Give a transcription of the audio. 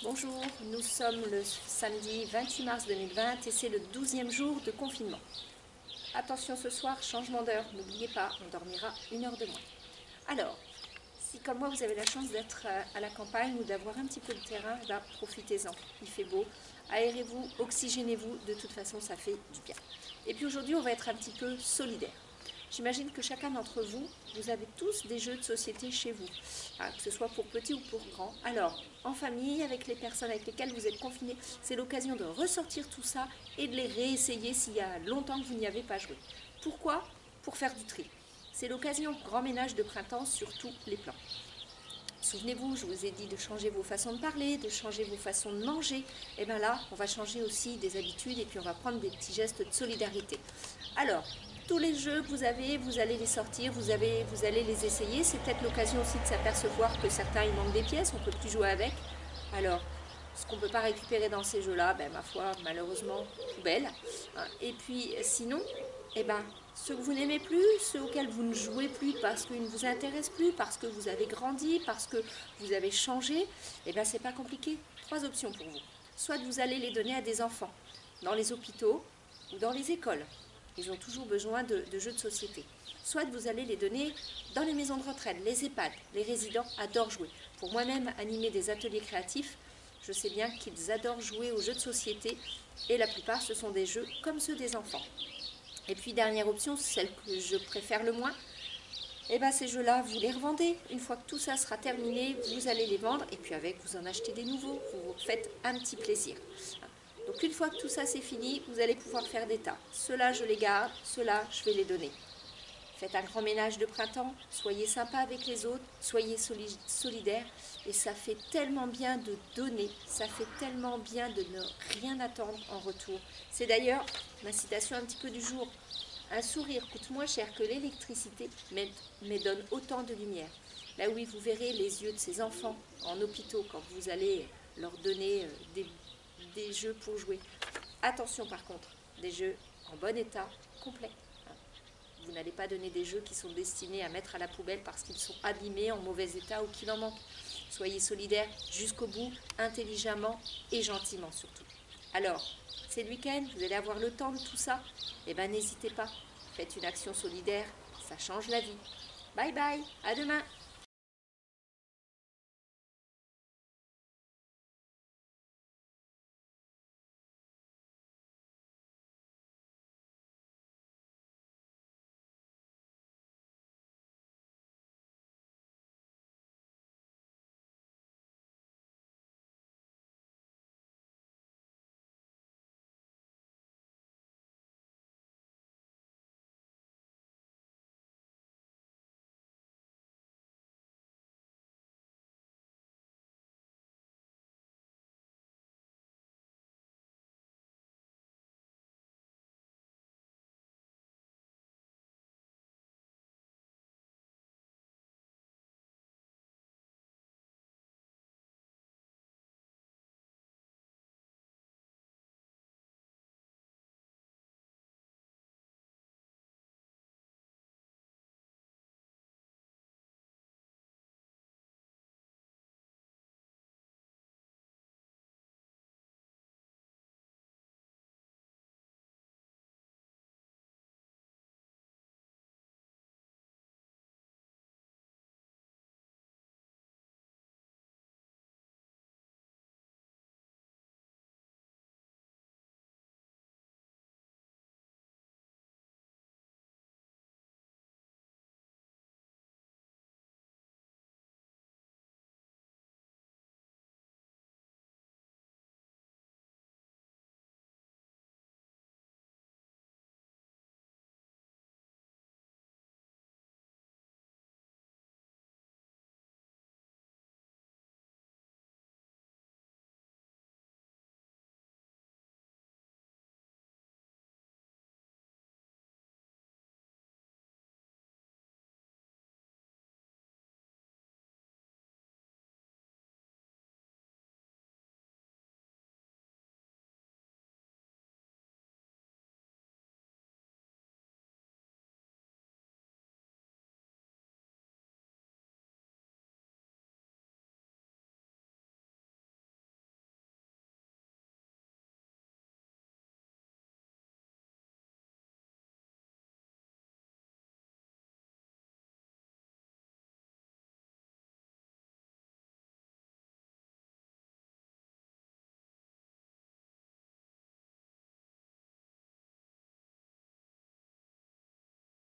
Bonjour, nous sommes le samedi 28 mars 2020 et c'est le 12e jour de confinement. Attention ce soir, changement d'heure, n'oubliez pas, on dormira 1 heure de moins. Alors, si comme moi vous avez la chance d'être à la campagne ou d'avoir un petit peu de terrain, profitez-en, il fait beau, aérez-vous, oxygénez-vous, de toute façon ça fait du bien. Et puis aujourd'hui on va être un petit peu solidaire. J'imagine que chacun d'entre vous, vous avez tous des jeux de société chez vous, que ce soit pour petits ou pour grands. Alors, en famille, avec les personnes avec lesquelles vous êtes confinés, c'est l'occasion de ressortir tout ça et de les réessayer s'il y a longtemps que vous n'y avez pas joué. Pourquoi? Pour faire du tri. C'est l'occasion, grand ménage de printemps sur tous les plans. Souvenez-vous, je vous ai dit de changer vos façons de parler, de changer vos façons de manger. Et bien là, on va changer aussi des habitudes et puis on va prendre des petits gestes de solidarité. Alors, tous les jeux que vous avez, vous allez les sortir, vous allez les essayer. C'est peut-être l'occasion aussi de s'apercevoir que certains, il manquent des pièces, on ne peut plus jouer avec. Alors, ce qu'on ne peut pas récupérer dans ces jeux-là, ma foi, malheureusement, poubelle. Et puis, sinon, ceux que vous n'aimez plus, ceux auxquels vous ne jouez plus parce qu'ils ne vous intéressent plus, parce que vous avez grandi, parce que vous avez changé, c'est pas compliqué. 3 options pour vous. Soit vous allez les donner à des enfants, dans les hôpitaux ou dans les écoles. Ils ont toujours besoin de jeux de société. Soit vous allez les donner dans les maisons de retraite, les EHPAD. Les résidents adorent jouer. Pour moi-même, animer des ateliers créatifs, je sais bien qu'ils adorent jouer aux jeux de société et la plupart, ce sont des jeux comme ceux des enfants. Et puis, dernière option, celle que je préfère le moins, ces jeux-là, vous les revendez. Une fois que tout ça sera terminé, vous allez les vendre et puis avec, vous en achetez des nouveaux. Vous vous faites un petit plaisir. Donc une fois que tout ça c'est fini, vous allez pouvoir faire des tas. Ceux-là, je les garde, ceux-là, je vais les donner. Faites un grand ménage de printemps, soyez sympa avec les autres, soyez solidaires. Et ça fait tellement bien de donner, ça fait tellement bien de ne rien attendre en retour. C'est d'ailleurs ma citation un petit peu du jour. Un sourire coûte moins cher que l'électricité, mais donne autant de lumière. Là oui, vous verrez les yeux de ces enfants en hôpitaux quand vous allez leur donner des jeux pour jouer. Attention par contre, des jeux en bon état, complet. Vous n'allez pas donner des jeux qui sont destinés à mettre à la poubelle parce qu'ils sont abîmés, en mauvais état ou qu'il en manque. Soyez solidaires jusqu'au bout, intelligemment et gentiment surtout. Alors, c'est le week-end, vous allez avoir le temps de tout ça. N'hésitez pas, faites une action solidaire, ça change la vie. Bye bye, à demain.